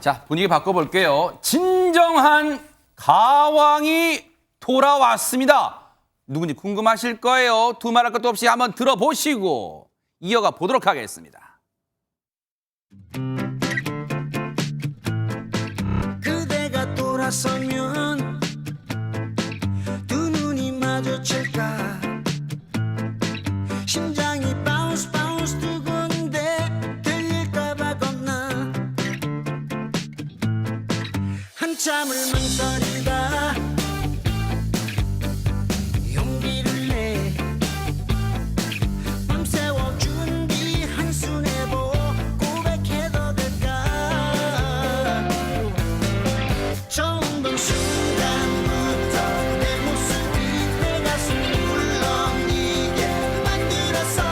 자, 분위기 바꿔볼게요. 진정한 가왕이 돌아왔습니다. 누군지 궁금하실 거예요. 두말할 것도 없이 한번 들어보시고 이어가 보도록 하겠습니다. 그대가 돌아서면 두 눈이 마주칠까 심장이 바운스 바운스 두근데 들릴까봐 겁나 한참을 망설이다 용기를 내 밤새워 준비 한숨 내보 고백해도 될까 처음 본 순간부터 내 모습이 내 가슴 울렁이게 만들었어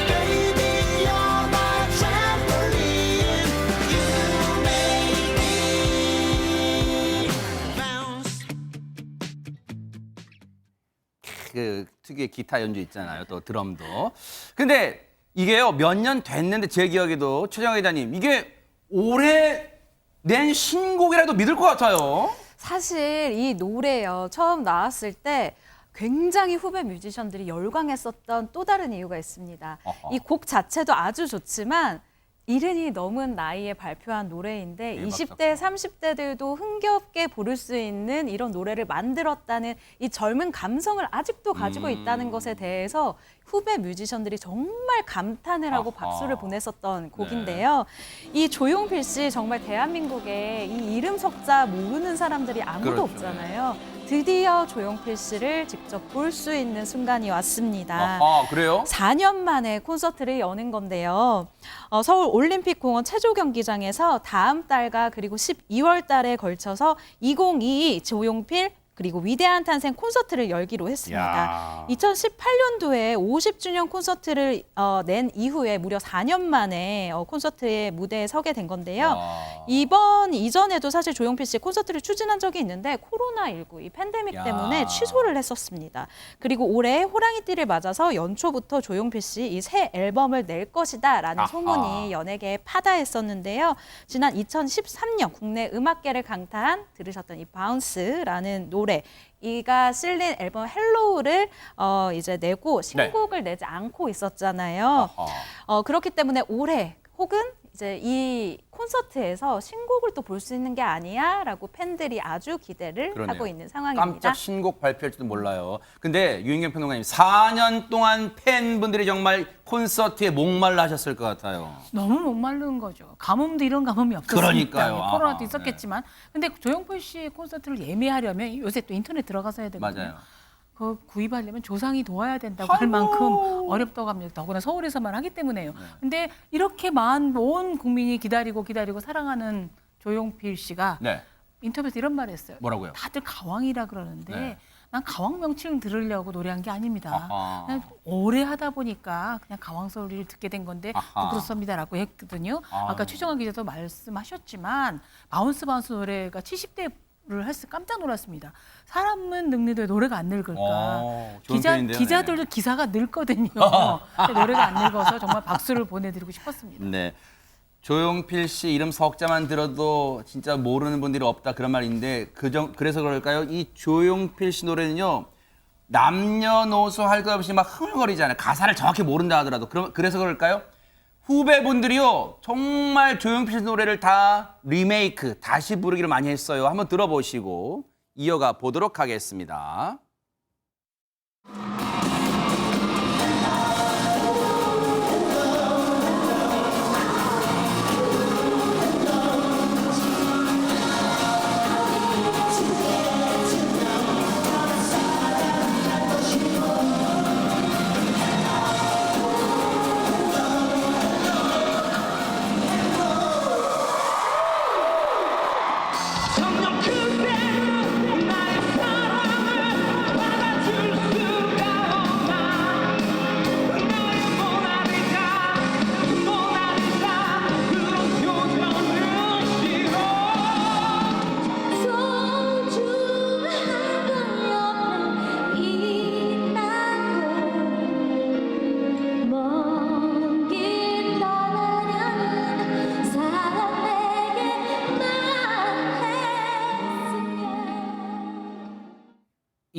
Baby you're my trampoline You make me bounce 그 특유의 기타 연주 있잖아요. 또 드럼도. 근데 이게요, 몇 년 됐는데 제 기억에도 최정화 기자님, 이게 올해 낸 신곡이라도 믿을 것 같아요. 사실 이 노래요. 처음 나왔을 때 굉장히 후배 뮤지션들이 열광했었던 또 다른 이유가 있습니다. 어허. 이 곡 자체도 아주 좋지만 이른이 넘은 나이에 발표한 노래인데 대박 20대, 30대들도 흥겹게 부를 수 있는 이런 노래를 만들었다는 이 젊은 감성을 아직도 가지고 있다는 것에 대해서 후배 뮤지션들이 정말 감탄을 하고 아하. 박수를 보냈었던 곡인데요. 이 조용필 씨 정말 대한민국에 이 이름 석자 모르는 사람들이 아무도 그렇죠. 없잖아요. 드디어 조용필 씨를 직접 볼 수 있는 순간이 왔습니다. 아, 그래요? 4년 만에 콘서트를 여는 건데요. 서울 올림픽공원 체조경기장에서 다음 달과 그리고 12월 달에 걸쳐서 2022 조용필 그리고 위대한 탄생 콘서트를 열기로 했습니다. 야. 2018년도에 50주년 콘서트를 낸 이후에 무려 4년 만에 콘서트의 무대에 서게 된 건데요. 와. 이전에도 사실 조용필 씨 콘서트를 추진한 적이 있는데 코로나19 이 팬데믹 야. 때문에 취소를 했었습니다. 그리고 올해 호랑이띠를 맞아서 연초부터 조용필 씨 이 새 앨범을 낼 것이다라는 아하. 소문이 연예계에 파다했었는데요. 지난 2013년 국내 음악계를 강타한 들으셨던 이 바운스라는 노래 이가 실린 앨범 헬로우를 이제 내고 신곡을 내지 않고 있었잖아요. 아하. 그렇기 때문에 올해 혹은 이제 이 콘서트에서 신곡을 또 볼 수 있는 게 아니야라고 팬들이 아주 기대를 그러네요. 하고 있는 상황입니다. 깜짝 신곡 발표할지도 몰라요. 근데 유인경 평론가님, 4년 동안 팬분들이 정말 콘서트에 목말라 하셨을 것 같아요. 너무 못 마른 거죠. 가뭄도 이런 가뭄이 없었으니까. 그러니까요. 코로나도 아하, 있었겠지만. 근데 조용필 씨 콘서트를 예매하려면 요새 또 인터넷 들어가서 해야 되거든요. 맞아요. 그 구입하려면 조상이 도와야 된다고 할 만큼 어렵다고 합니다. 더구나 서울에서만 하기 때문에요. 근데 이렇게 온 국민이 기다리고 사랑하는 조용필 씨가 네. 인터뷰에서 이런 말을 했어요. 뭐라고요? 다들 가왕이라 그러는데 네. 난 가왕 명칭 들으려고 노래한 게 아닙니다. 아하. 그냥 오래 하다 보니까 그냥 가왕 소리를 듣게 된 건데 아하. 그렇습니다라고 했거든요. 아. 아까 최정화 기자도 말씀하셨지만 바운스 노래가 70대를 했을 깜짝 놀랐습니다. 사람은 늙는데 노래가 안 늙을까? 좋은 표현인데요. 기자들도 기사가 늙거든요. 근데 노래가 안 늙어서 정말 박수를 보내드리고 싶었습니다. 네. 조용필 씨 이름 석자만 들어도 진짜 모르는 분들이 없다 그런 말인데 그래서 그럴까요? 이 조용필 씨 노래는요. 남녀노소 할 것 없이 막 흥얼거리잖아요. 가사를 정확히 모른다 하더라도. 그래서 그럴까요? 후배분들이요. 정말 조용필 씨 노래를 다 리메이크, 다시 부르기를 많이 했어요. 한번 들어보시고 이어가 보도록 하겠습니다. 점점 그대로 나의 사랑을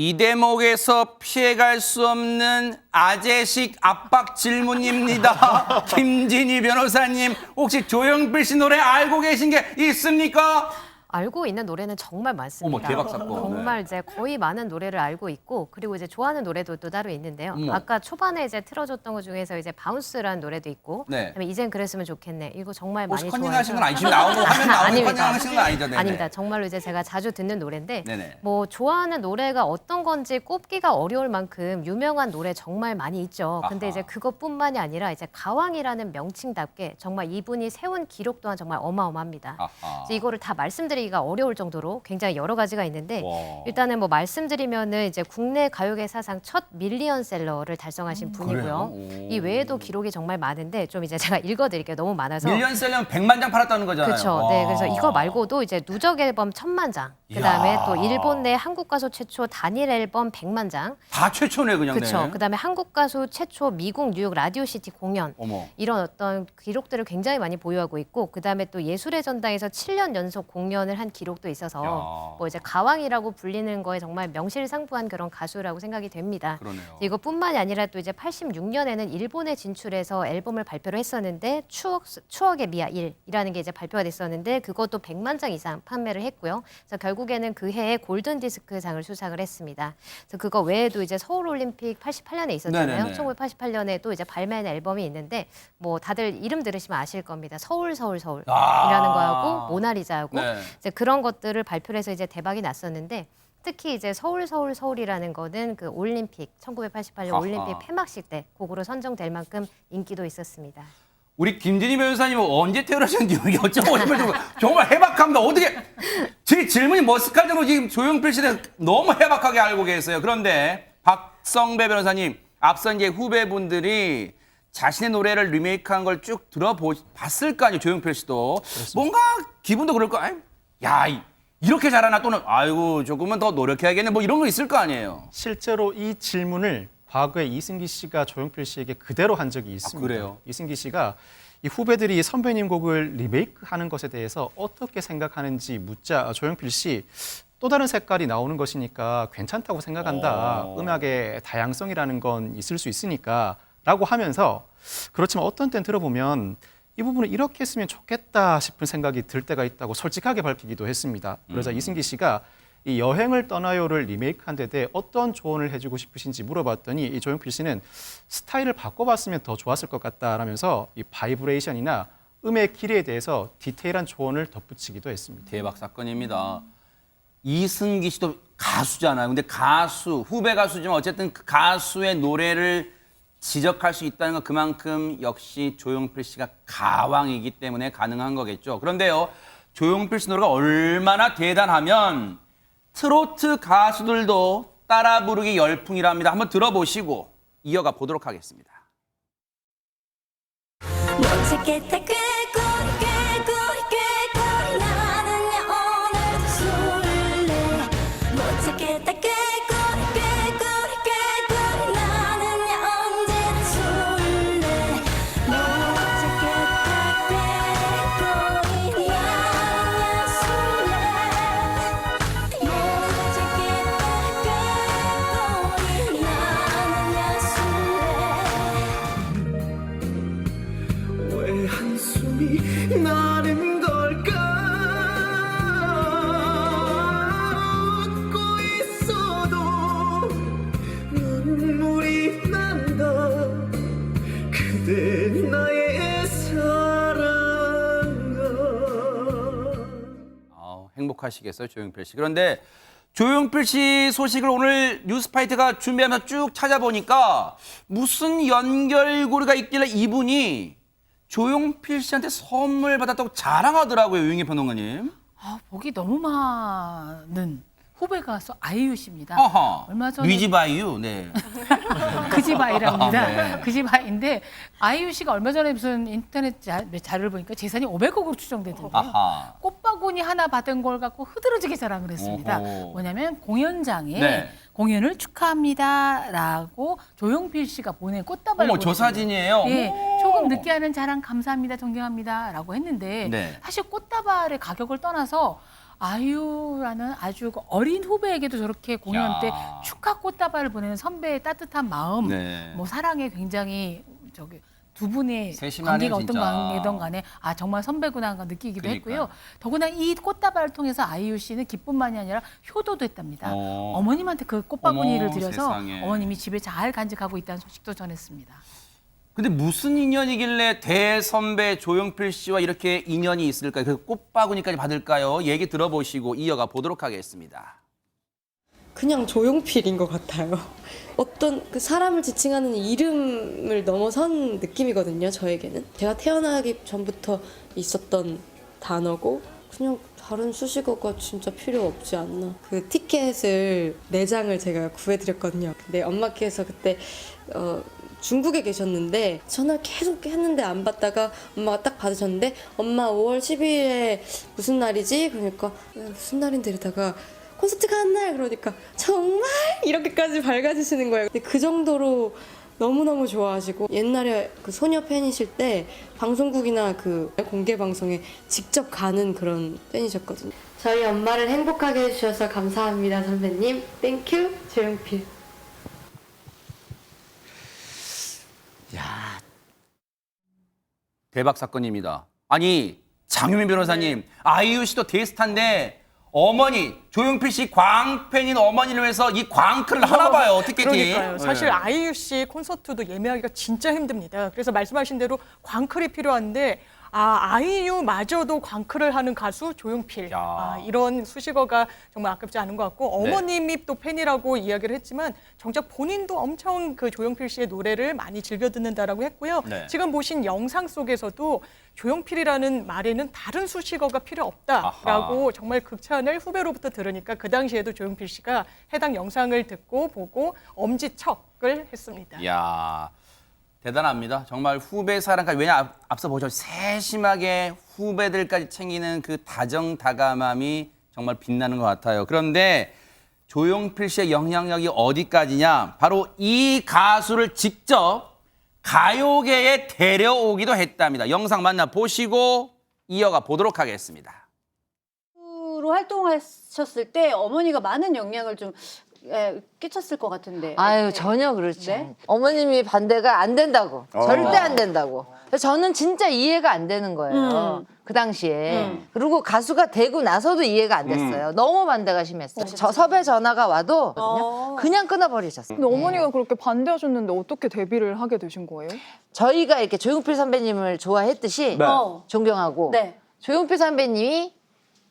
이 대목에서 피해갈 수 없는 아재식 압박 질문입니다. 김진희 변호사님, 혹시 조용필 씨 노래 알고 계신 게 있습니까? 알고 있는 노래는 정말 많습니다. 어머, 대박 사건. 정말 네. 이제 거의 많은 노래를 알고 있고 그리고 이제 좋아하는 노래도 또 따로 있는데요. 어머. 아까 초반에 이제 틀어줬던 것 중에서 이제 바운스라는 노래도 있고, 네. 그다음에 이젠 그랬으면 좋겠네. 이거 정말 많이 컨닝하신 건 좋아해서. 아니죠? 나오고 화면 나오고 아닙니다. 컨닝하신 건 아니죠? 네네. 아닙니다. 정말로 이제 제가 자주 듣는 노래인데 네네. 뭐 좋아하는 노래가 어떤 건지 꼽기가 어려울 만큼 유명한 노래 정말 많이 있죠. 근데 아하. 이제 그것뿐만이 아니라 이제 가왕이라는 명칭답게 정말 이분이 세운 기록 또한 정말 어마어마합니다. 아하. 그래서 이거를 다 말씀드리기가 어려울 정도로 굉장히 여러 가지가 있는데 와. 일단은 뭐 말씀드리면은 이제 국내 가요계 사상 첫 밀리언셀러를 달성하신 분이고요. 그래요? 오. 이 외에도 기록이 정말 많은데 좀 이제 제가 읽어드릴게요. 너무 많아서. 밀리언셀러면 100만 장 팔았다는 거잖아요. 그렇죠. 네, 와. 그래서 이거 말고도 이제 누적 앨범 1000만 장, 그다음에 이야. 또 일본 내 한국 가수 최초 단일 앨범 100만 장, 다 최초네 그냥. 그렇죠. 네. 그다음에 한국 가수 최초 미국 뉴욕 라디오 시티 공연. 어머. 이런 어떤 기록들을 굉장히 많이 보유하고 있고 그다음에 또 예술의 전당에서 7년 연속 공연을 한 기록도 있어서 야. 뭐 이제 가왕이라고 불리는 거에 정말 명실상부한 그런 가수라고 생각이 됩니다. 그러네요. 이것뿐만이 아니라 또 이제 86년에는 일본에 진출해서 앨범을 발표를 했었는데 추억의 미아 1이라는 게 이제 발표가 됐었는데 그것도 100만 장 이상 판매를 했고요. 그래서 결국에는 그 해에 골든 디스크상을 수상을 했습니다. 그래서 그거 외에도 이제 서울 올림픽 88년에 있었잖아요. 네네네. 1988년에 또 이제 발매한 앨범이 있는데 뭐 다들 이름 들으시면 아실 겁니다. 서울이라는 아. 거하고 모나리자하고 네. 이제 그런 것들을 발표를 해서 이제 대박이 났었는데 특히 이제 서울이라는 거는 그 올림픽 1988년 아하. 올림픽 폐막식 때 곡으로 선정될 만큼 인기도 있었습니다. 우리 김진희 변호사님 언제 태어나셨는지 여쭤보고 싶어요. 정말 해박합니다. 어떻게 제 질문이 머쓱할 정도로 지금 조용필 씨는 너무 해박하게 알고 계세요. 그런데 박성배 변호사님, 앞서 이제 후배분들이 자신의 노래를 리메이크한 걸 쭉 들어봤을 거 아니에요. 조용필 씨도 뭔가 기분도 그럴 거. 야, 이렇게 잘하나 또는 아이고 조금은 더 노력해야겠네. 뭐 이런 거 있을 거 아니에요. 실제로 이 질문을 과거에 이승기 씨가 조용필 씨에게 그대로 한 적이 있습니다. 그래요? 이승기 씨가 이 후배들이 선배님 곡을 리메이크하는 것에 대해서 어떻게 생각하는지 묻자 조용필 씨 또 다른 색깔이 나오는 것이니까 괜찮다고 생각한다. 음악의 다양성이라는 건 있을 수 있으니까 라고 하면서 그렇지만 어떤 땐 들어보면 이 부분을 이렇게 했으면 좋겠다 싶은 생각이 들 때가 있다고 솔직하게 밝히기도 했습니다. 그러자 이승기 씨가 이 여행을 떠나요를 리메이크한 데 대해 어떤 조언을 해주고 싶으신지 물어봤더니 이 조용필 씨는 스타일을 바꿔봤으면 더 좋았을 것 같다라면서 이 바이브레이션이나 음의 길이에 대해서 디테일한 조언을 덧붙이기도 했습니다. 대박 사건입니다. 이승기 씨도 가수잖아요. 근데 가수, 후배 가수지만 어쨌든 그 가수의 노래를 지적할 수 있다는 건 그만큼 역시 조용필 씨가 가왕이기 때문에 가능한 거겠죠. 그런데요, 조용필 씨 노래가 얼마나 대단하면 트로트 가수들도 따라 부르기 열풍이랍니다. 한번 들어보시고 이어가 보도록 하겠습니다. 못 찾겠다 꾀꼬리 나는야 오늘도 술래 못 찾겠다 꾀꼬리 나는야 언제나 술래 못 찾겠다 꾀꼬리 나는야 술래 못 찾겠다 꾀꼬리 나는야 술래 왜 한숨이 나는 걸까 웃고 있어도 눈물이 난다 그대 나의 사랑아 행복하시겠어요, 조용필 씨. 그런데 조용필 씨 소식을 오늘 뉴스파이트가 준비하면서 쭉 찾아보니까 무슨 연결고리가 있길래 이분이 조용필 씨한테 선물 받았다고 자랑하더라고요, 유인기 평론가님. 아, 복이 너무 많은 후배 가수 아이유 씨입니다. 아하. 얼마 전에 위지바이유, 네. 그 집 아이랍니다. 네. 그 집 아이인데 아이유 씨가 얼마 전에 무슨 인터넷 자료를 보니까 재산이 500억으로 추정되던데요. 아하. 꽃바구니 하나 받은 걸 갖고 흐드러지게 자랑을 했습니다. 오호. 뭐냐면 공연장에 네. 공연을 축하합니다라고 조용필 씨가 보낸 꽃다발을 어머, 저 보냈거든요. 사진이에요? 예, 오. 조금 늦게 하는 자랑 감사합니다, 존경합니다 라고 했는데 네. 사실 꽃다발의 가격을 떠나서 아이유라는 아주 어린 후배에게도 저렇게 공연 때 야. 축하 꽃다발을 보내는 선배의 따뜻한 마음, 네. 뭐 사랑에 굉장히 두 분의 세심하네요, 관계가 어떤 진짜. 관계든 간에 아 정말 선배구나 느끼기도 그러니까요. 했고요. 더구나 이 꽃다발을 통해서 아이유 씨는 기쁨만이 아니라 효도도 했답니다. 어머님한테 그 꽃바구니를 어머, 드려서 세상에. 어머님이 집에 잘 간직하고 있다는 소식도 전했습니다. 근데 무슨 인연이길래 대선배 조용필 씨와 이렇게 인연이 있을까요? 그 꽃바구니까지 받을까요? 얘기 들어보시고 이어가 보도록 하겠습니다. 그냥 조용필인 것 같아요. 어떤 그 사람을 지칭하는 이름을 넘어선 느낌이거든요, 저에게는. 제가 태어나기 전부터 있었던 단어고 그냥 다른 수식어가 진짜 필요 없지 않나. 그 티켓을 4장을 제가 구해드렸거든요. 근데 엄마께서 그때 중국에 계셨는데 전화를 계속 했는데 안 받다가 엄마가 딱 받으셨는데 엄마 5월 12일에 무슨 날이지? 그러니까 무슨 날인데 이러다가 콘서트가 한 날 그러니까 정말 이렇게까지 밝아지시는 거예요. 근데 그 정도로 너무너무 좋아하시고 옛날에 그 소녀 팬이실 때 방송국이나 그 공개 방송에 직접 가는 그런 팬이셨거든요. 저희 엄마를 행복하게 해주셔서 감사합니다, 선배님. 땡큐, 조용필. 대박 사건입니다. 아니 장유민 변호사님, 아이유 씨도 대스타인데 어머니 조용필 씨 광팬인 어머니를 위해서 이 광클을 하나 봐요. 어떻게 그러니까요. 사실 네. 아이유 씨 콘서트도 예매하기가 진짜 힘듭니다. 그래서 말씀하신 대로 광클이 필요한데 아이유마저도 광클을 하는 가수 조용필. 야. 이런 수식어가 정말 아깝지 않은 것 같고 네. 어머님이 또 팬이라고 이야기를 했지만 정작 본인도 엄청 그 조용필 씨의 노래를 많이 즐겨 듣는다라고 했고요. 네. 지금 보신 영상 속에서도 조용필이라는 말에는 다른 수식어가 필요 없다라고 아하. 정말 극찬을 후배로부터 들으니까 그 당시에도 조용필 씨가 해당 영상을 듣고 보고 엄지척을 했습니다. 이야 대단합니다. 정말 후배 사랑까지. 왜냐 앞서 보죠. 세심하게 후배들까지 챙기는 그 다정다감함이 정말 빛나는 것 같아요. 그런데 조용필 씨의 영향력이 어디까지냐? 바로 이 가수를 직접 가요계에 데려오기도 했답니다. 영상 만나보시고 이어가 보도록 하겠습니다. 로 활동하셨을 때 어머니가 많은 영향을 좀 끼쳤을 것 같은데. 아유 전혀 그렇지 네? 않아요. 어머님이 반대가 안 된다고 절대 안 된다고. 그래서 저는 진짜 이해가 안 되는 거예요. 그 당시에. 그리고 가수가 되고 나서도 이해가 안 됐어요. 너무 반대가 심했어요. 저 섭외 전화가 와도 그냥 끊어버리셨어요. 근데 어머니가 그렇게 반대하셨는데 어떻게 데뷔를 하게 되신 거예요? 저희가 이렇게 조용필 선배님을 좋아했듯이 존경하고 네. 조용필 선배님이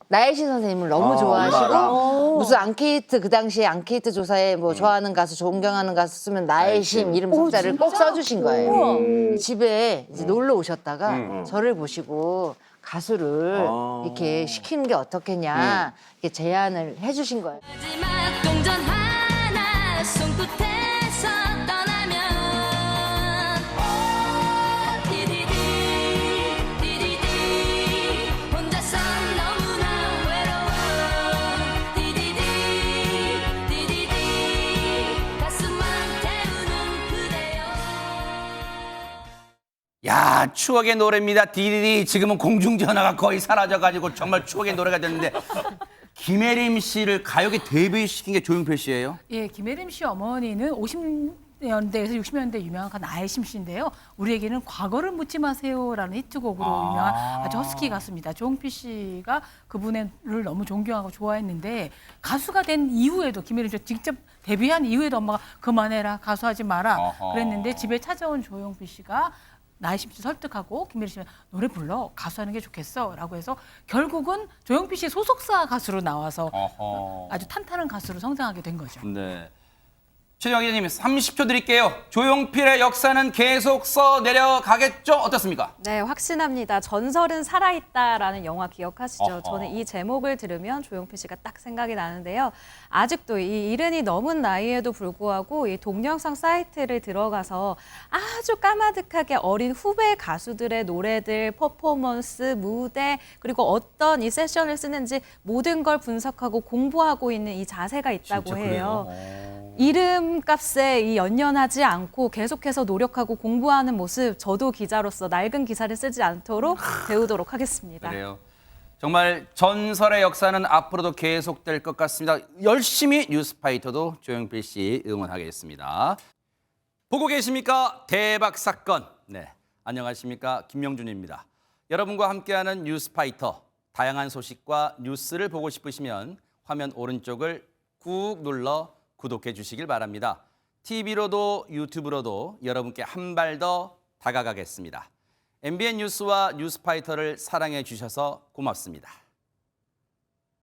나혜신 선생님을 너무 좋아하시고 무슨 앙케이트 그 당시에 앙케이트 조사에 뭐 좋아하는 가수 존경하는 가수 쓰면 나혜심 이름 석자를 꼭 써주신 거예요. 집에 이제 놀러 오셨다가 저를 보시고 가수를 이렇게 시키는 게 어떻겠냐 이렇게 제안을 해주신 거예요. 마지막 동전 하나 손끝에서 떠나면 디디디 디디디 혼자서 너무나 외로워 디디디 디디디 가슴만 태우는 그대여. 야 추억의 노래입니다. 디디디. 지금은 공중전화가 거의 사라져가지고 정말 추억의 노래가 됐는데 김혜림 씨를 가요계 데뷔시킨 게 조용필 씨예요? 예, 김혜림 씨 어머니는 50년대에서 60년대 유명한 나혜심 씨인데요. 우리에게는 과거를 묻지 마세요라는 히트곡으로 유명한 아주 허스키 가수입니다. 조용필 씨가 그분을 너무 존경하고 좋아했는데 가수가 된 이후에도 김혜림 씨가 직접 데뷔한 이후에도 엄마가 그만해라 가수하지 마라 그랬는데 집에 찾아온 조용필 씨가 나혜심 씨 설득하고 김혜림 씨가 노래 불러 가수하는 게 좋겠어라고 해서 결국은 조용필 씨 소속사 가수로 나와서 아주 탄탄한 가수로 성장하게 된 거죠. 네. 최정 기자님 30초 드릴게요. 조용필의 역사는 계속 써내려가겠죠? 어떻습니까? 네, 확신합니다. 전설은 살아있다라는 영화 기억하시죠? 어허. 저는 이 제목을 들으면 조용필 씨가 딱 생각이 나는데요. 아직도 이 이른이 넘은 나이에도 불구하고 이 동영상 사이트를 들어가서 아주 까마득하게 어린 후배 가수들의 노래들, 퍼포먼스, 무대, 그리고 어떤 이 세션을 쓰는지 모든 걸 분석하고 공부하고 있는 이 자세가 있다고 진짜 해요. 그래요? 이름값에 이 연연하지 않고 계속해서 노력하고 공부하는 모습, 저도 기자로서 낡은 기사를 쓰지 않도록 배우도록 하겠습니다. 그래요. 정말 전설의 역사는 앞으로도 계속될 것 같습니다. 열심히 뉴스파이터도 조용필 씨 응원하겠습니다. 보고 계십니까? 대박 사건. 네, 안녕하십니까? 김명준입니다. 여러분과 함께하는 뉴스파이터. 다양한 소식과 뉴스를 보고 싶으시면 화면 오른쪽을 꾹 눌러 구독해 주시길 바랍니다. TV로도 유튜브로도 여러분께 한 발 더 다가가겠습니다. MBN 뉴스와 뉴스파이터를 사랑해 주셔서 고맙습니다.